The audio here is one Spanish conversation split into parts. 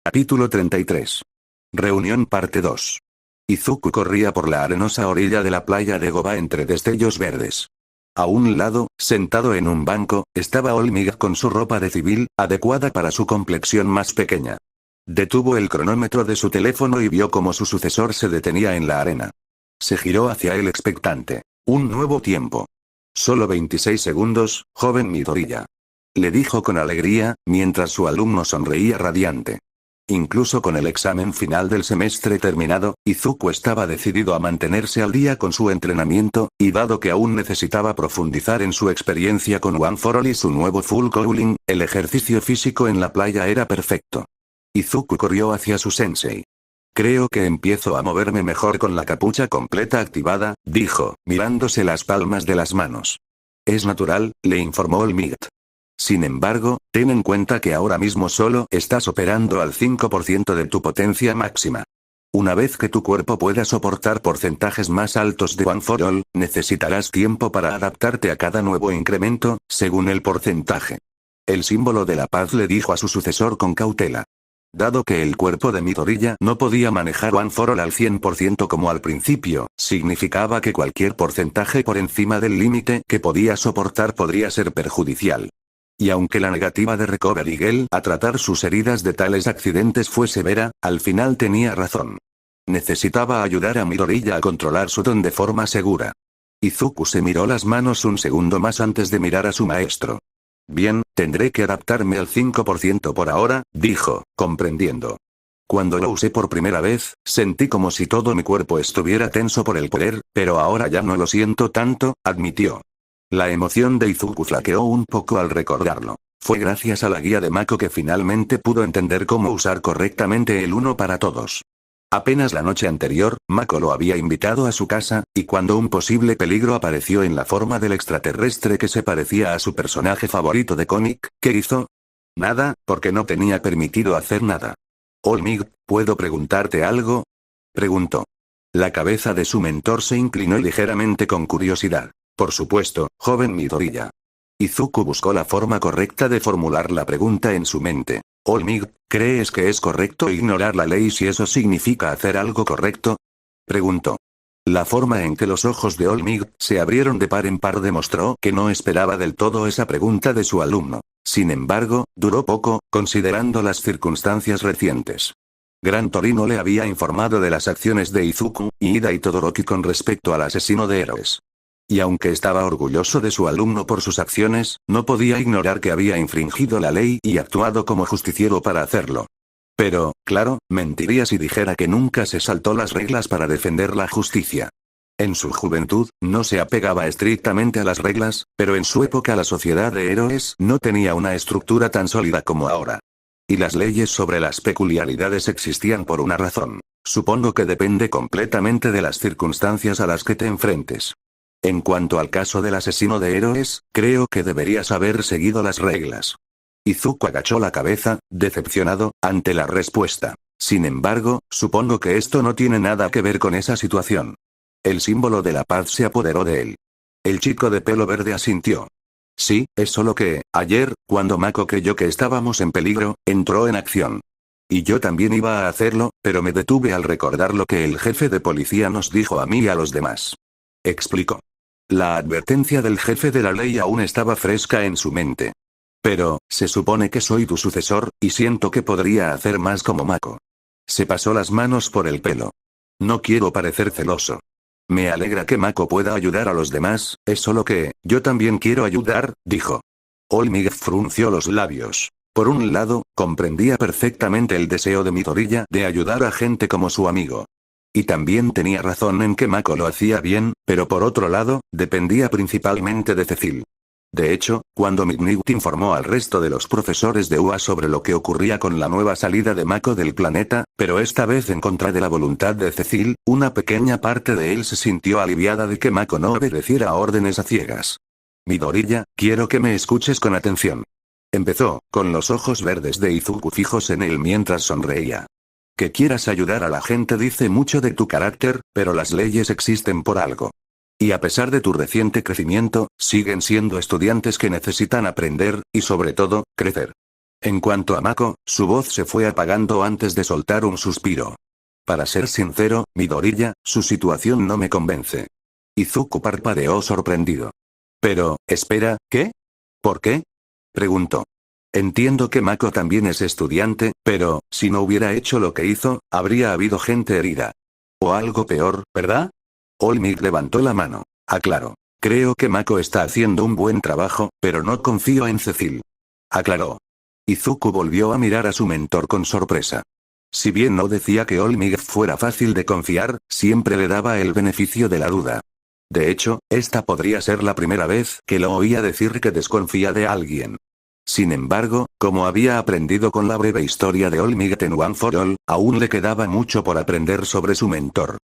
Capítulo 33. Reunión parte 2. Izuku corría por la arenosa orilla de la playa de Goba entre destellos verdes. A un lado, sentado en un banco, estaba Olmig con su ropa de civil, adecuada para su complexión más pequeña. Detuvo el cronómetro de su teléfono y vio cómo su sucesor se detenía en la arena. Se giró hacia él expectante. Un nuevo tiempo. Solo 26 segundos, joven Midoriya. Le dijo con alegría, mientras su alumno sonreía radiante. Incluso con el examen final del semestre terminado, Izuku estaba decidido a mantenerse al día con su entrenamiento, y dado que aún necesitaba profundizar en su experiencia con One for All y su nuevo Full Cooling, el ejercicio físico en la playa era perfecto. Izuku corrió hacia su sensei. Creo que empiezo a moverme mejor con la capucha completa activada, dijo, mirándose las palmas de las manos. Es natural, le informó Olmig. Sin embargo, ten en cuenta que ahora mismo solo estás operando al 5% de tu potencia máxima. Una vez que tu cuerpo pueda soportar porcentajes más altos de One for All, necesitarás tiempo para adaptarte a cada nuevo incremento, según el porcentaje. El símbolo de la paz le dijo a su sucesor con cautela. Dado que el cuerpo de Midoriya no podía manejar One for All al 100% como al principio, significaba que cualquier porcentaje por encima del límite que podía soportar podría ser perjudicial. Y aunque la negativa de Recovery Girl a tratar sus heridas de tales accidentes fue severa, al final tenía razón. Necesitaba ayudar a Midoriya a controlar su don de forma segura. Izuku se miró las manos un segundo más antes de mirar a su maestro. Bien, tendré que adaptarme al 5% por ahora, dijo, comprendiendo. Cuando lo usé por primera vez, sentí como si todo mi cuerpo estuviera tenso por el poder, pero ahora ya no lo siento tanto, admitió. La emoción de Izuku flaqueó un poco al recordarlo. Fue gracias a la guía de Mako que finalmente pudo entender cómo usar correctamente el uno para todos. Apenas la noche anterior, Mako lo había invitado a su casa, y cuando un posible peligro apareció en la forma del extraterrestre que se parecía a su personaje favorito de cómic, ¿qué hizo? Nada, porque no tenía permitido hacer nada. Olmig, ¿puedo preguntarte algo? Preguntó. La cabeza de su mentor se inclinó ligeramente con curiosidad. Por supuesto, joven Midoriya. Izuku buscó la forma correcta de formular la pregunta en su mente. Olmig, ¿crees que es correcto ignorar la ley si eso significa hacer algo correcto? Preguntó. La forma en que los ojos de Olmig se abrieron de par en par demostró que no esperaba del todo esa pregunta de su alumno. Sin embargo, duró poco, considerando las circunstancias recientes. Gran Torino le había informado de las acciones de Izuku, Ida y Todoroki con respecto al asesino de héroes. Y aunque estaba orgulloso de su alumno por sus acciones, no podía ignorar que había infringido la ley y actuado como justiciero para hacerlo. Pero, claro, mentiría si dijera que nunca se saltó las reglas para defender la justicia. En su juventud, no se apegaba estrictamente a las reglas, pero en su época la sociedad de héroes no tenía una estructura tan sólida como ahora. Y las leyes sobre las peculiaridades existían por una razón. Supongo que depende completamente de las circunstancias a las que te enfrentes. En cuanto al caso del asesino de héroes, creo que deberías haber seguido las reglas. Izuku agachó la cabeza, decepcionado, ante la respuesta. Sin embargo, supongo que esto no tiene nada que ver con esa situación. El símbolo de la paz se apoderó de él. El chico de pelo verde asintió. Sí, es solo que, ayer, cuando Mako creyó que estábamos en peligro, entró en acción. Y yo también iba a hacerlo, pero me detuve al recordar lo que el jefe de policía nos dijo a mí y a los demás. Explicó. La advertencia del jefe de la ley aún estaba fresca en su mente. Pero, se supone que soy tu sucesor, y siento que podría hacer más como Mako. Se pasó las manos por el pelo. No quiero parecer celoso. Me alegra que Mako pueda ayudar a los demás, es solo que, yo también quiero ayudar, dijo. Olmig frunció los labios. Por un lado, comprendía perfectamente el deseo de Midoriya de ayudar a gente como su amigo. Y también tenía razón en que Mako lo hacía bien, pero por otro lado, dependía principalmente de Cecil. De hecho, cuando Midnight informó al resto de los profesores de UA sobre lo que ocurría con la nueva salida de Mako del planeta, pero esta vez en contra de la voluntad de Cecil, una pequeña parte de él se sintió aliviada de que Mako no obedeciera a órdenes a ciegas. Midoriya, quiero que me escuches con atención. Empezó, con los ojos verdes de Izuku fijos en él mientras sonreía. Que quieras ayudar a la gente dice mucho de tu carácter, pero las leyes existen por algo. Y a pesar de tu reciente crecimiento, siguen siendo estudiantes que necesitan aprender, y sobre todo, crecer. En cuanto a Mako, su voz se fue apagando antes de soltar un suspiro. Para ser sincero, Midoriya, su situación no me convence. Izuku parpadeó sorprendido. Pero, espera, ¿qué? ¿Por qué? Preguntó. Entiendo que Mako también es estudiante, pero, si no hubiera hecho lo que hizo, habría habido gente herida. O algo peor, ¿verdad? All Might levantó la mano. Aclaró. Creo que Mako está haciendo un buen trabajo, pero no confío en Cecil. Aclaró. Izuku volvió a mirar a su mentor con sorpresa. Si bien no decía que All Might fuera fácil de confiar, siempre le daba el beneficio de la duda. De hecho, esta podría ser la primera vez que lo oía decir que desconfía de alguien. Sin embargo, como había aprendido con la breve historia de All Might en One for All, aún le quedaba mucho por aprender sobre su mentor.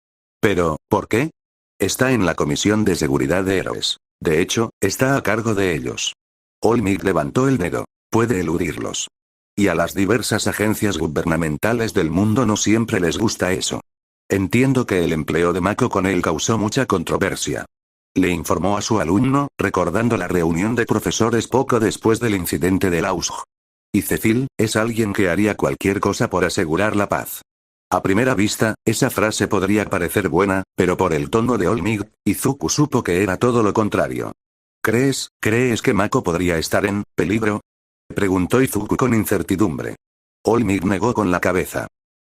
Pero, ¿por qué? Está en la Comisión de Seguridad de Héroes. De hecho, está a cargo de ellos. All Might levantó el dedo. Puede eludirlos. Y a las diversas agencias gubernamentales del mundo no siempre les gusta eso. Entiendo que el empleo de Mako con él causó mucha controversia. Le informó a su alumno, recordando la reunión de profesores poco después del incidente de Lausg. Y Cecil, es alguien que haría cualquier cosa por asegurar la paz. A primera vista, esa frase podría parecer buena, pero por el tono de All Might, Izuku supo que era todo lo contrario. ¿Crees que Mako podría estar en peligro? Preguntó Izuku con incertidumbre. All Might negó con la cabeza.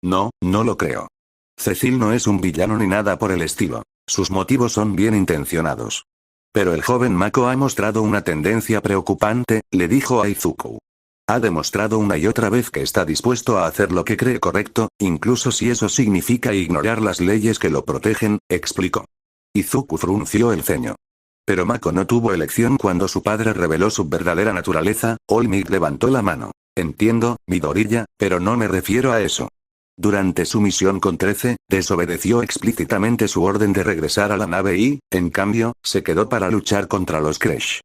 No, no lo creo. Cecil no es un villano ni nada por el estilo. Sus motivos son bien intencionados. Pero el joven Mako ha mostrado una tendencia preocupante, le dijo a Izuku. Ha demostrado una y otra vez que está dispuesto a hacer lo que cree correcto, incluso si eso significa ignorar las leyes que lo protegen, explicó. Izuku frunció el ceño. Pero Mako no tuvo elección cuando su padre reveló su verdadera naturaleza. All Might levantó la mano. Entiendo, Midoriya, pero no me refiero a eso. Durante su misión con 13, desobedeció explícitamente su orden de regresar a la nave y, en cambio, se quedó para luchar contra los Crash.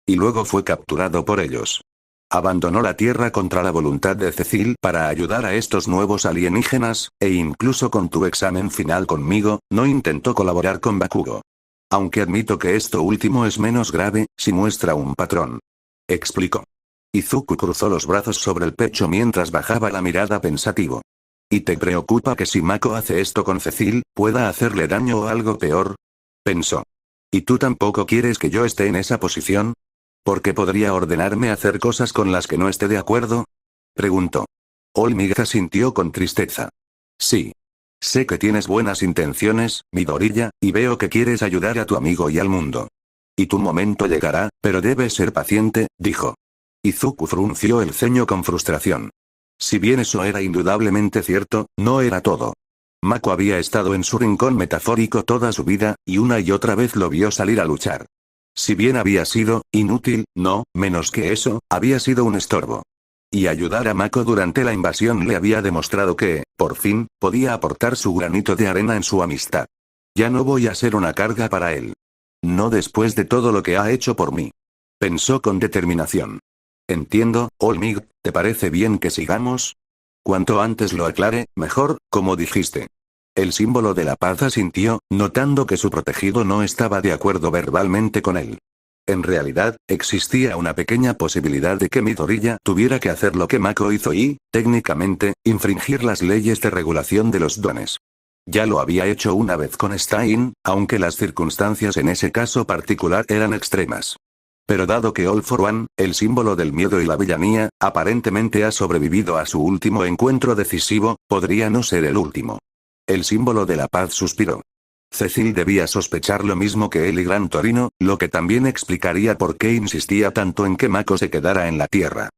Y luego fue capturado por ellos. Abandonó la Tierra contra la voluntad de Cecil para ayudar a estos nuevos alienígenas, e incluso con tu examen final conmigo, no intentó colaborar con Bakugo. Aunque admito que esto último es menos grave, si muestra un patrón. Explicó. Izuku cruzó los brazos sobre el pecho mientras bajaba la mirada pensativo. ¿Y te preocupa que si Mako hace esto con Cecil, pueda hacerle daño o algo peor? Pensó. ¿Y tú tampoco quieres que yo esté en esa posición? ¿Porque podría ordenarme hacer cosas con las que no esté de acuerdo? Preguntó. All Might asintió con tristeza. Sí. Sé que tienes buenas intenciones, Midoriya, y veo que quieres ayudar a tu amigo y al mundo. Y tu momento llegará, pero debes ser paciente, dijo. Izuku frunció el ceño con frustración. Si bien eso era indudablemente cierto, no era todo. Mako había estado en su rincón metafórico toda su vida, y una y otra vez lo vio salir a luchar. Si bien había sido inútil, no, menos que eso, había sido un estorbo. Y ayudar a Mako durante la invasión le había demostrado que, por fin, podía aportar su granito de arena en su amistad. Ya no voy a ser una carga para él. No después de todo lo que ha hecho por mí. Pensó con determinación. Entiendo, All Might, ¿te parece bien que sigamos? Cuanto antes lo aclare, mejor, como dijiste. El símbolo de la paz asintió, notando que su protegido no estaba de acuerdo verbalmente con él. En realidad, existía una pequeña posibilidad de que Midoriya tuviera que hacer lo que Mako hizo y, técnicamente, infringir las leyes de regulación de los dones. Ya lo había hecho una vez con Stein, aunque las circunstancias en ese caso particular eran extremas. Pero dado que All for One, el símbolo del miedo y la villanía, aparentemente ha sobrevivido a su último encuentro decisivo, podría no ser el último. El símbolo de la paz suspiró. Cecil debía sospechar lo mismo que él y Gran Torino, lo que también explicaría por qué insistía tanto en que Mako se quedara en la Tierra.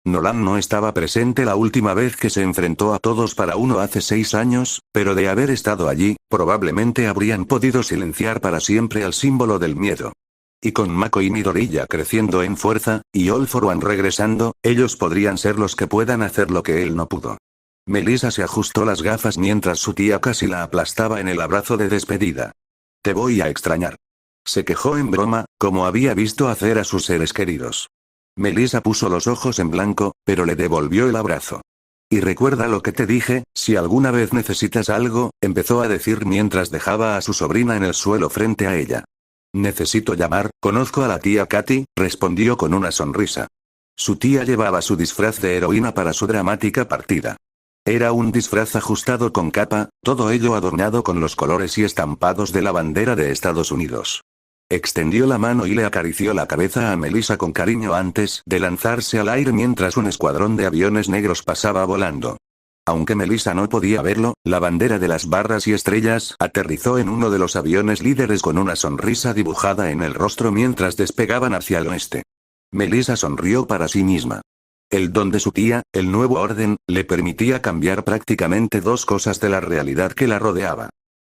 Nolan no estaba presente la última vez que se enfrentó a todos para uno hace 6 años, pero de haber estado allí, probablemente habrían podido silenciar para siempre al símbolo del miedo. Y con Mako y Midoriya creciendo en fuerza, y All for One regresando, ellos podrían ser los que puedan hacer lo que él no pudo. Melissa se ajustó las gafas mientras su tía casi la aplastaba en el abrazo de despedida. Te voy a extrañar. Se quejó en broma, como había visto hacer a sus seres queridos. Melissa puso los ojos en blanco, pero le devolvió el abrazo. Y recuerda lo que te dije, si alguna vez necesitas algo, empezó a decir mientras dejaba a su sobrina en el suelo frente a ella. Necesito llamar, conozco a la tía Katy, respondió con una sonrisa. Su tía llevaba su disfraz de heroína para su dramática partida. Era un disfraz ajustado con capa, todo ello adornado con los colores y estampados de la bandera de Estados Unidos. Extendió la mano y le acarició la cabeza a Melissa con cariño antes de lanzarse al aire mientras un escuadrón de aviones negros pasaba volando. Aunque Melissa no podía verlo, la bandera de las barras y estrellas aterrizó en uno de los aviones líderes con una sonrisa dibujada en el rostro mientras despegaban hacia el oeste. Melissa sonrió para sí misma. El don de su tía, el nuevo orden, le permitía cambiar prácticamente dos cosas de la realidad que la rodeaba.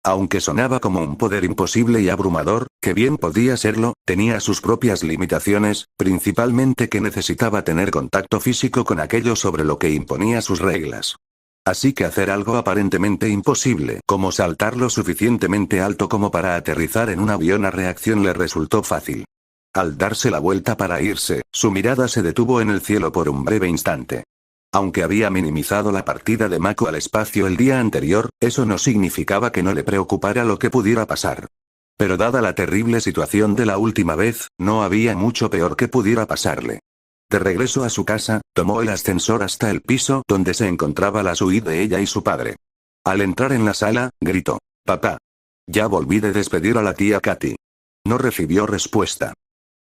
Aunque sonaba como un poder imposible y abrumador, que bien podía serlo, tenía sus propias limitaciones, principalmente que necesitaba tener contacto físico con aquello sobre lo que imponía sus reglas. Así que hacer algo aparentemente imposible, como saltar lo suficientemente alto como para aterrizar en un avión a reacción le resultó fácil. Al darse la vuelta para irse, su mirada se detuvo en el cielo por un breve instante. Aunque había minimizado la partida de Mako al espacio el día anterior, eso no significaba que no le preocupara lo que pudiera pasar. Pero dada la terrible situación de la última vez, no había mucho peor que pudiera pasarle. De regreso a su casa, tomó el ascensor hasta el piso donde se encontraba la suite de ella y su padre. Al entrar en la sala, gritó: «Papá. Ya volví de despedir a la tía Katy». No recibió respuesta.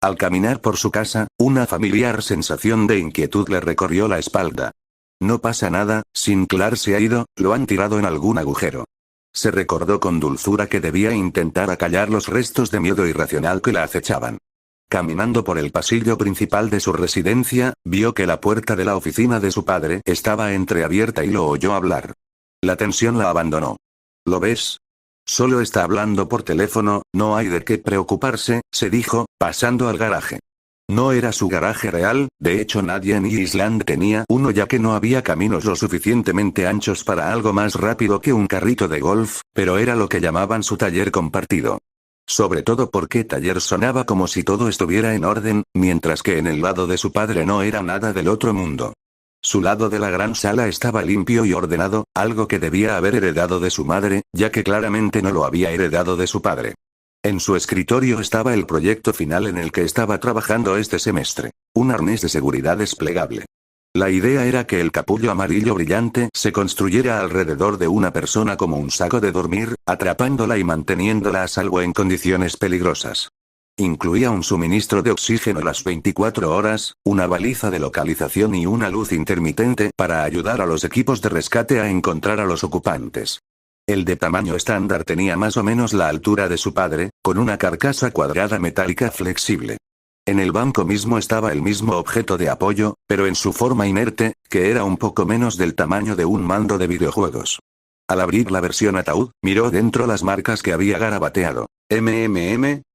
Al caminar por su casa, una familiar sensación de inquietud le recorrió la espalda. No pasa nada, Sinclair se ha ido, lo han tirado en algún agujero. Se recordó con dulzura que debía intentar acallar los restos de miedo irracional que la acechaban. Caminando por el pasillo principal de su residencia, vio que la puerta de la oficina de su padre estaba entreabierta y lo oyó hablar. La tensión la abandonó. ¿Lo ves? Solo está hablando por teléfono, no hay de qué preocuparse, se dijo, pasando al garaje. No era su garaje real, de hecho nadie en Island tenía uno ya que no había caminos lo suficientemente anchos para algo más rápido que un carrito de golf, pero era lo que llamaban su taller compartido. Sobre todo porque taller sonaba como si todo estuviera en orden, mientras que en el lado de su padre no era nada del otro mundo. Su lado de la gran sala estaba limpio y ordenado, algo que debía haber heredado de su madre, ya que claramente no lo había heredado de su padre. En su escritorio estaba el proyecto final en el que estaba trabajando este semestre. Un arnés de seguridad desplegable. La idea era que el capullo amarillo brillante se construyera alrededor de una persona como un saco de dormir, atrapándola y manteniéndola a salvo en condiciones peligrosas. Incluía un suministro de oxígeno las 24 horas, una baliza de localización y una luz intermitente para ayudar a los equipos de rescate a encontrar a los ocupantes. El de tamaño estándar tenía más o menos la altura de su padre, con una carcasa cuadrada metálica flexible. En el banco mismo estaba el mismo objeto de apoyo, pero en su forma inerte, que era un poco menos del tamaño de un mando de videojuegos. Al abrir la versión ataúd, miró dentro las marcas que había garabateado.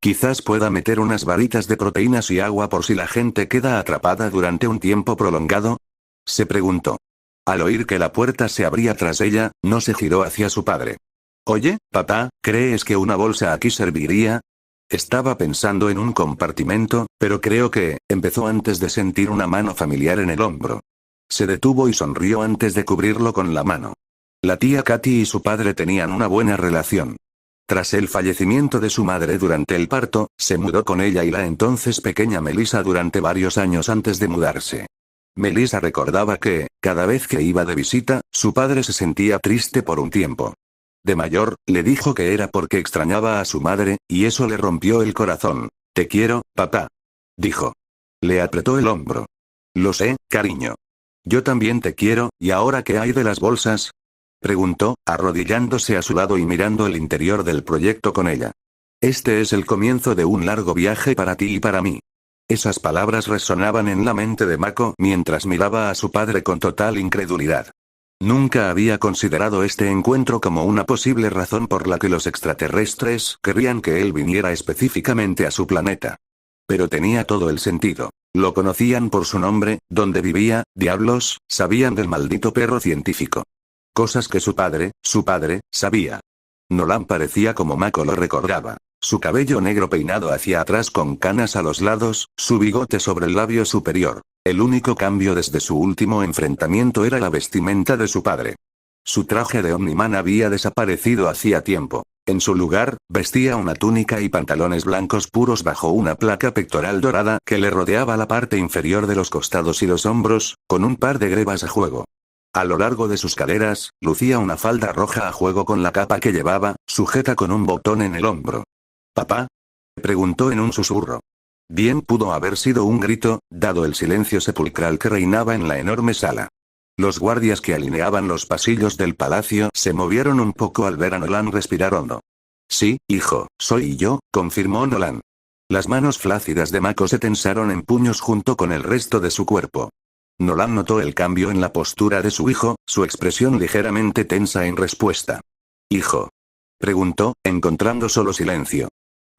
Quizás pueda meter unas varitas de proteínas y agua por si la gente queda atrapada durante un tiempo prolongado. Se preguntó. Al oír que la puerta se abría tras ella, no se giró hacia su padre. Oye, papá, ¿crees que una bolsa aquí serviría? Estaba pensando en un compartimento, pero creo que, empezó antes de sentir una mano familiar en el hombro. Se detuvo y sonrió antes de cubrirlo con la mano. La tía Katy y su padre tenían una buena relación. Tras el fallecimiento de su madre durante el parto, se mudó con ella y la entonces pequeña Melissa durante varios años antes de mudarse. Melissa recordaba que, cada vez que iba de visita, su padre se sentía triste por un tiempo. De mayor, le dijo que era porque extrañaba a su madre, y eso le rompió el corazón. «Te quiero, papá», dijo. Le apretó el hombro. «Lo sé, cariño. Yo también te quiero, ¿y ahora qué hay de las bolsas?», preguntó, arrodillándose a su lado y mirando el interior del proyecto con ella. «Este es el comienzo de un largo viaje para ti y para mí». Esas palabras resonaban en la mente de Mako mientras miraba a su padre con total incredulidad. Nunca había considerado este encuentro como una posible razón por la que los extraterrestres querrían que él viniera específicamente a su planeta. Pero tenía todo el sentido. Lo conocían por su nombre, dónde vivía, diablos, sabían del maldito perro científico. Cosas que su padre, sabía. Nolan parecía como Mako lo recordaba. Su cabello negro peinado hacia atrás con canas a los lados, su bigote sobre el labio superior. El único cambio desde su último enfrentamiento era la vestimenta de su padre. Su traje de Omniman había desaparecido hacía tiempo. En su lugar, vestía una túnica y pantalones blancos puros bajo una placa pectoral dorada que le rodeaba la parte inferior de los costados y los hombros, con un par de grebas a juego. A lo largo de sus caderas, lucía una falda roja a juego con la capa que llevaba, sujeta con un botón en el hombro. ¿Papá? Preguntó en un susurro. Bien pudo haber sido un grito, dado el silencio sepulcral que reinaba en la enorme sala. Los guardias que alineaban los pasillos del palacio se movieron un poco al ver a Nolan respirar hondo. Sí, hijo, soy yo, confirmó Nolan. Las manos flácidas de Mako se tensaron en puños junto con el resto de su cuerpo. Nolan notó el cambio en la postura de su hijo, su expresión ligeramente tensa en respuesta. ¿Hijo? Preguntó, encontrando solo silencio.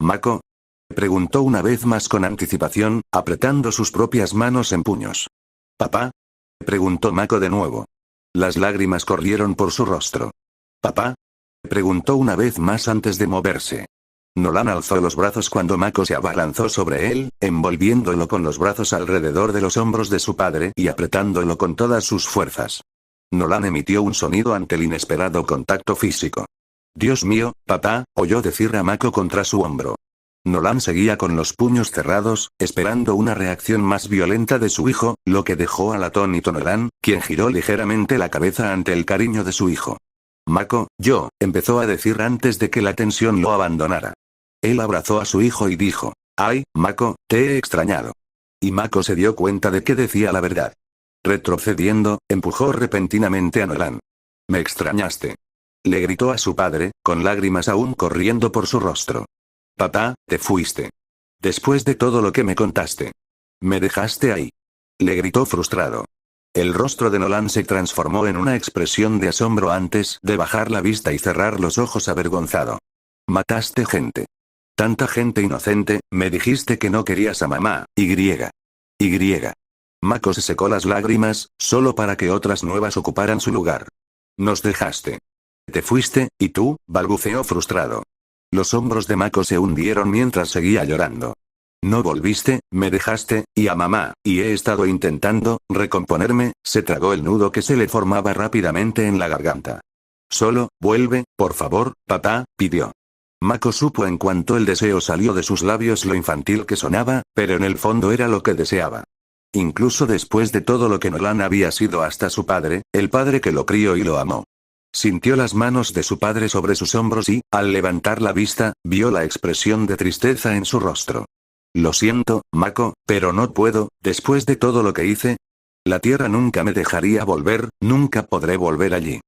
¿Mako? Preguntó una vez más con anticipación, apretando sus propias manos en puños. ¿Papá? Preguntó Mako de nuevo. Las lágrimas corrieron por su rostro. ¿Papá? Preguntó una vez más antes de moverse. Nolan alzó los brazos cuando Mako se abalanzó sobre él, envolviéndolo con los brazos alrededor de los hombros de su padre y apretándolo con todas sus fuerzas. Nolan emitió un sonido ante el inesperado contacto físico. Dios mío, papá, oyó decir a Mako contra su hombro. Nolan seguía con los puños cerrados, esperando una reacción más violenta de su hijo, lo que dejó al atónito Nolan, quien giró ligeramente la cabeza ante el cariño de su hijo. Mako, yo, empezó a decir antes de que la tensión lo abandonara. Él abrazó a su hijo y dijo, ay, Mako, te he extrañado. Y Mako se dio cuenta de que decía la verdad. Retrocediendo, empujó repentinamente a Nolan. Me extrañaste. Le gritó a su padre, con lágrimas aún corriendo por su rostro. Papá, te fuiste. Después de todo lo que me contaste. Me dejaste ahí. Le gritó frustrado. El rostro de Nolan se transformó en una expresión de asombro antes de bajar la vista y cerrar los ojos avergonzado. Mataste gente. Tanta gente inocente, me dijiste que no querías a mamá, Y. Mako se secó las lágrimas, solo para que otras nuevas ocuparan su lugar. Nos dejaste. Te fuiste, ¿y tú? Balbuceó frustrado. Los hombros de Mako se hundieron mientras seguía llorando. No volviste, me dejaste, y a mamá, y he estado intentando recomponerme, se tragó el nudo que se le formaba rápidamente en la garganta. Solo, vuelve, por favor, papá, pidió. Mako supo en cuanto el deseo salió de sus labios lo infantil que sonaba, pero en el fondo era lo que deseaba. Incluso después de todo lo que Nolan había sido hasta su padre, el padre que lo crió y lo amó. Sintió las manos de su padre sobre sus hombros y, al levantar la vista, vio la expresión de tristeza en su rostro. Lo siento, Mako, pero no puedo, después de todo lo que hice. La tierra nunca me dejaría volver, nunca podré volver allí.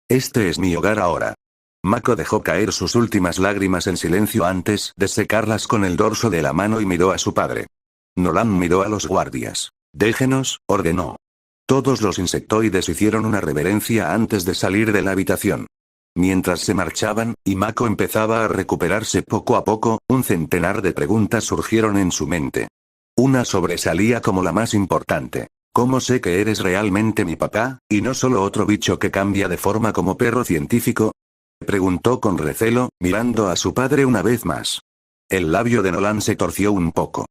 Este es mi hogar ahora. Mako dejó caer sus últimas lágrimas en silencio antes de secarlas con el dorso de la mano y miró a su padre. Nolan miró a los guardias. Déjenos, ordenó. Todos los insectoides hicieron una reverencia antes de salir de la habitación. Mientras se marchaban, y Mako empezaba a recuperarse poco a poco, un centenar de preguntas surgieron en su mente. Una sobresalía como la más importante. ¿Cómo sé que eres realmente mi papá, y no solo otro bicho que cambia de forma como perro científico? Preguntó con recelo, mirando a su padre una vez más. El labio de Nolan se torció un poco.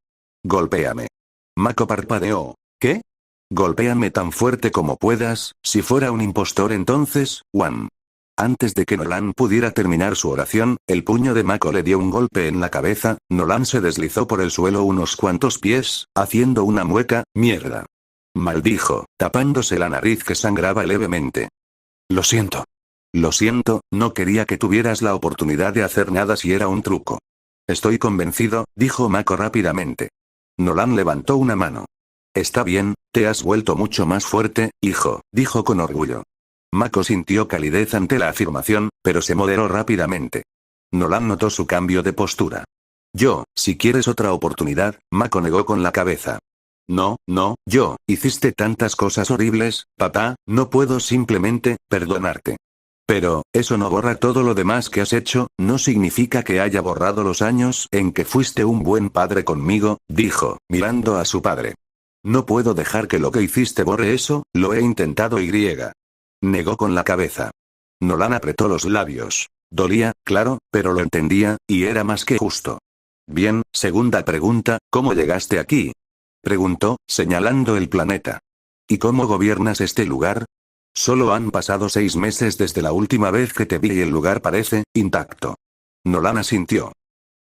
Golpéame. Mako parpadeó. ¿Qué? Golpéame tan fuerte como puedas, si fuera un impostor entonces, Juan. Antes de que Nolan pudiera terminar su oración, el puño de Mako le dio un golpe en la cabeza, Nolan se deslizó por el suelo unos cuantos pies, haciendo una mueca, mierda. Maldijo, tapándose la nariz que sangraba levemente. Lo siento. Lo siento, no quería que tuvieras la oportunidad de hacer nada si era un truco. Estoy convencido, dijo Mako rápidamente. Nolan levantó una mano. Está bien, te has vuelto mucho más fuerte, hijo, dijo con orgullo. Mako sintió calidez ante la afirmación, pero se moderó rápidamente. Nolan notó su cambio de postura. Si quieres otra oportunidad, Mako negó con la cabeza. No, hiciste tantas cosas horribles, papá, no puedo simplemente perdonarte. Pero, eso no borra todo lo demás que has hecho, no significa que haya borrado los años en que fuiste un buen padre conmigo, dijo, mirando a su padre. No puedo dejar que lo que hiciste borre eso, lo he intentado y. Negó con la cabeza. Nolan apretó los labios. Dolía, claro, pero lo entendía, y era más que justo. Bien, segunda pregunta, ¿cómo llegaste aquí? Preguntó, señalando el planeta. ¿Y cómo gobiernas este lugar? Solo han pasado 6 meses desde la última vez que te vi y el lugar parece intacto. Nolan asintió.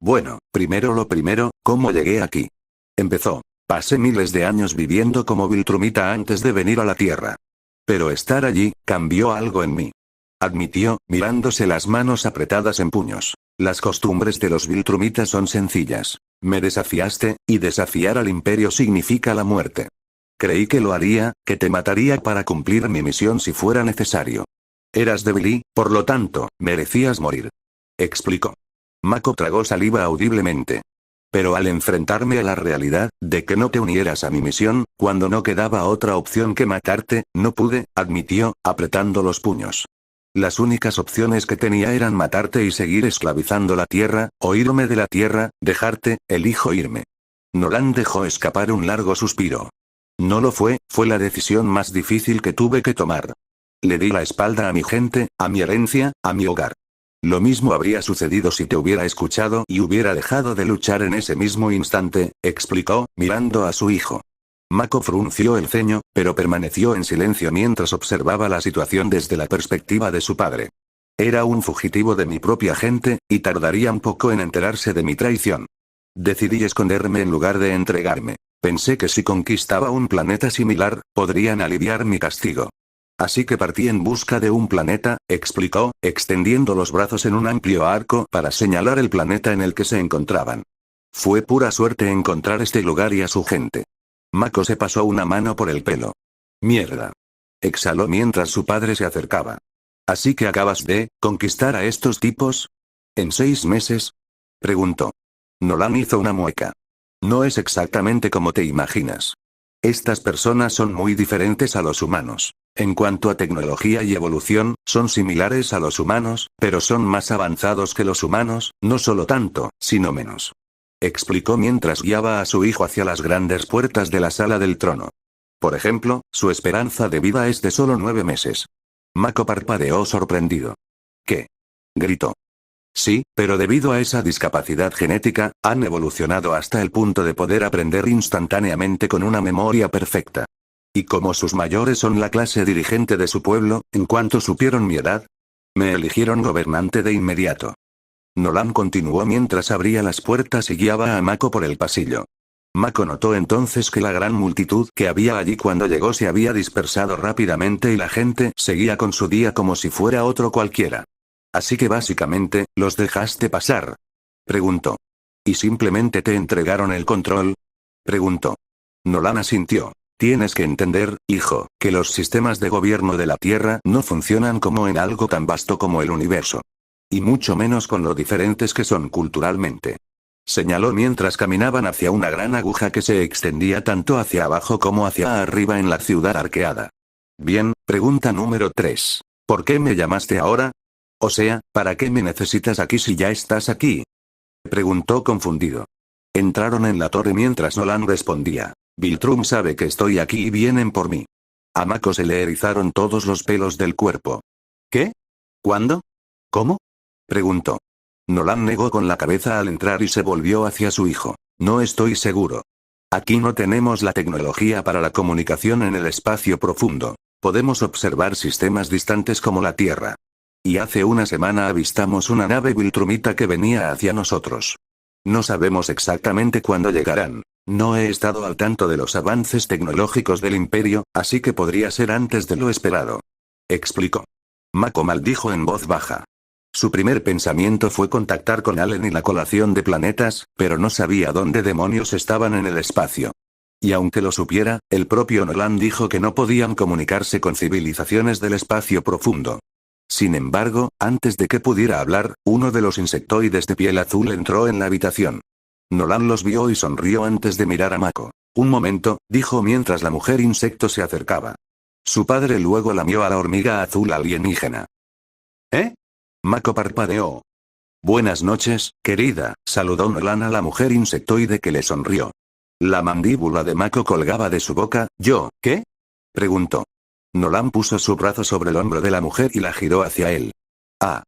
Bueno, primero lo primero, ¿cómo llegué aquí? Empezó. Pasé miles de años viviendo como Viltrumita antes de venir a la Tierra. Pero estar allí, cambió algo en mí. Admitió, mirándose las manos apretadas en puños. Las costumbres de los Viltrumitas son sencillas. Me desafiaste, y desafiar al Imperio significa la muerte. Creí que lo haría, que te mataría para cumplir mi misión si fuera necesario. Eras débil y, por lo tanto, merecías morir. Explicó. Mako tragó saliva audiblemente. Pero al enfrentarme a la realidad, de que no te unieras a mi misión, cuando no quedaba otra opción que matarte, no pude, admitió, apretando los puños. Las únicas opciones que tenía eran matarte y seguir esclavizando la Tierra, o irme de la Tierra, dejarte, elijo irme. Nolan dejó escapar un largo suspiro. No lo fue la decisión más difícil que tuve que tomar. Le di la espalda a mi gente, a mi herencia, a mi hogar. Lo mismo habría sucedido si te hubiera escuchado y hubiera dejado de luchar en ese mismo instante, explicó, mirando a su hijo. Mako frunció el ceño, pero permaneció en silencio mientras observaba la situación desde la perspectiva de su padre. Era un fugitivo de mi propia gente, y tardaría un poco en enterarse de mi traición. Decidí esconderme en lugar de entregarme. Pensé que si conquistaba un planeta similar, podrían aliviar mi castigo. Así que partí en busca de un planeta, explicó, extendiendo los brazos en un amplio arco para señalar el planeta en el que se encontraban. Fue pura suerte encontrar este lugar y a su gente. Mako se pasó una mano por el pelo. Mierda. Exhaló mientras su padre se acercaba. ¿Así que acabas de conquistar a estos tipos? ¿En 6 meses? Preguntó. Nolan hizo una mueca. No es exactamente como te imaginas. Estas personas son muy diferentes a los humanos. En cuanto a tecnología y evolución, son similares a los humanos, pero son más avanzados que los humanos, no solo tanto, sino menos. Explicó mientras guiaba a su hijo hacia las grandes puertas de la sala del trono. Por ejemplo, su esperanza de vida es de solo 9 meses. Mako parpadeó sorprendido. ¿Qué? Gritó. Sí, pero debido a esa discapacidad genética, han evolucionado hasta el punto de poder aprender instantáneamente con una memoria perfecta. Y como sus mayores son la clase dirigente de su pueblo, en cuanto supieron mi edad, me eligieron gobernante de inmediato. Nolan continuó mientras abría las puertas y guiaba a Mako por el pasillo. Mako notó entonces que la gran multitud que había allí cuando llegó se había dispersado rápidamente y la gente seguía con su día como si fuera otro cualquiera. Así que básicamente, ¿los dejaste pasar? Preguntó. ¿Y simplemente te entregaron el control? Preguntó. Nolan asintió. Tienes que entender, hijo, que los sistemas de gobierno de la Tierra no funcionan como en algo tan vasto como el universo. Y mucho menos con lo diferentes que son culturalmente. Señaló mientras caminaban hacia una gran aguja que se extendía tanto hacia abajo como hacia arriba en la ciudad arqueada. Bien, pregunta número 3. ¿Por qué me llamaste ahora? O sea, ¿para qué me necesitas aquí si ya estás aquí? Preguntó confundido. Entraron en la torre mientras Nolan respondía. Viltrum sabe que estoy aquí y vienen por mí. A Mako se le erizaron todos los pelos del cuerpo. ¿Qué? ¿Cuándo? ¿Cómo? Preguntó. Nolan negó con la cabeza al entrar y se volvió hacia su hijo. No estoy seguro. Aquí no tenemos la tecnología para la comunicación en el espacio profundo. Podemos observar sistemas distantes como la Tierra. Y hace una semana avistamos una nave Viltrumita que venía hacia nosotros. No sabemos exactamente cuándo llegarán. No he estado al tanto de los avances tecnológicos del Imperio, así que podría ser antes de lo esperado. Explicó. Mako maldijo en voz baja. Su primer pensamiento fue contactar con Allen y la colación de planetas, pero no sabía dónde demonios estaban en el espacio. Y aunque lo supiera, el propio Nolan dijo que no podían comunicarse con civilizaciones del espacio profundo. Sin embargo, antes de que pudiera hablar, uno de los insectoides de piel azul entró en la habitación. Nolan los vio y sonrió antes de mirar a Mako. Un momento, dijo mientras la mujer insecto se acercaba. Su padre luego lamió a la hormiga azul alienígena. ¿Eh? Mako parpadeó. Buenas noches, querida, saludó Nolan a la mujer insectoide que le sonrió. La mandíbula de Mako colgaba de su boca. ¿Yo, qué? Preguntó. Nolan puso su brazo sobre el hombro de la mujer y la giró hacia él. Ah.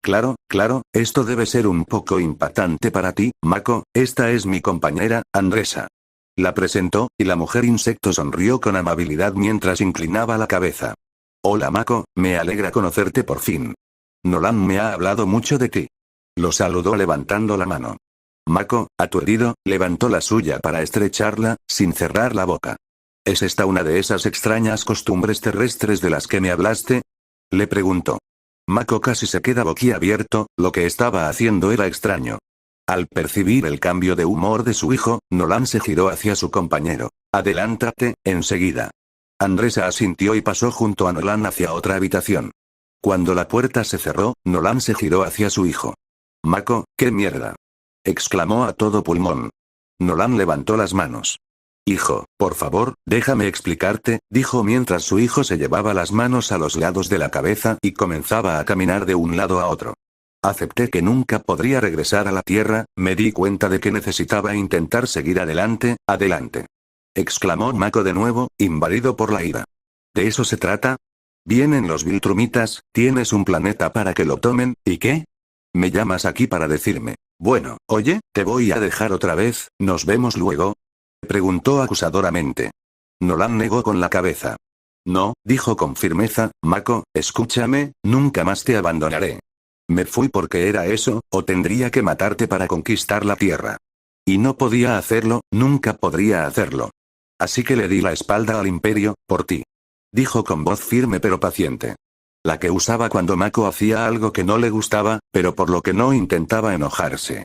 Claro, esto debe ser un poco impactante para ti, Mako, esta es mi compañera, Andresa. La presentó, y la mujer insecto sonrió con amabilidad mientras inclinaba la cabeza. Hola Mako, me alegra conocerte por fin. Nolan me ha hablado mucho de ti. Lo saludó levantando la mano. Mako, aturdido, levantó la suya para estrecharla, sin cerrar la boca. ¿Es esta una de esas extrañas costumbres terrestres de las que me hablaste? Le preguntó. Mako casi se queda boquiabierto, lo que estaba haciendo era extraño. Al percibir el cambio de humor de su hijo, Nolan se giró hacia su compañero. Adelántate, enseguida. Andresa asintió y pasó junto a Nolan hacia otra habitación. Cuando la puerta se cerró, Nolan se giró hacia su hijo. Mako, ¿qué mierda? Exclamó a todo pulmón. Nolan levantó las manos. Hijo, por favor, déjame explicarte, dijo mientras su hijo se llevaba las manos a los lados de la cabeza y comenzaba a caminar de un lado a otro. Acepté que nunca podría regresar a la Tierra, me di cuenta de que necesitaba intentar seguir adelante, adelante. Exclamó Mako de nuevo, invadido por la ira. ¿De eso se trata? Vienen los Viltrumitas, tienes un planeta para que lo tomen, ¿y qué? Me llamas aquí para decirme, bueno, oye, te voy a dejar otra vez, ¿nos vemos luego? Preguntó acusadoramente. Nolan negó con la cabeza. No, dijo con firmeza, Mako, escúchame, nunca más te abandonaré. Me fui porque era eso, o tendría que matarte para conquistar la Tierra. Y no podía hacerlo, nunca podría hacerlo. Así que le di la espalda al Imperio, por ti. Dijo con voz firme pero paciente. La que usaba cuando Mako hacía algo que no le gustaba, pero por lo que no intentaba enojarse.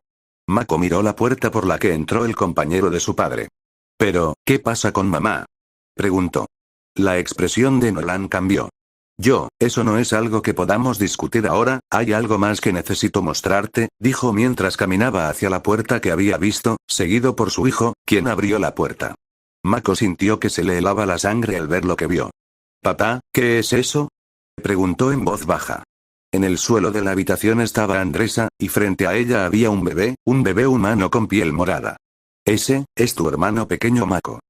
Mako miró la puerta por la que entró el compañero de su padre. Pero, ¿qué pasa con mamá? Preguntó. La expresión de Nolan cambió. Eso no es algo que podamos discutir ahora, hay algo más que necesito mostrarte, dijo mientras caminaba hacia la puerta que había visto, seguido por su hijo, quien abrió la puerta. Mako sintió que se le helaba la sangre al ver lo que vio. Papá, ¿qué es eso? Preguntó en voz baja. En el suelo de la habitación estaba Andresa, y frente a ella había un bebé humano con piel morada. Ese, es tu hermano pequeño Mako.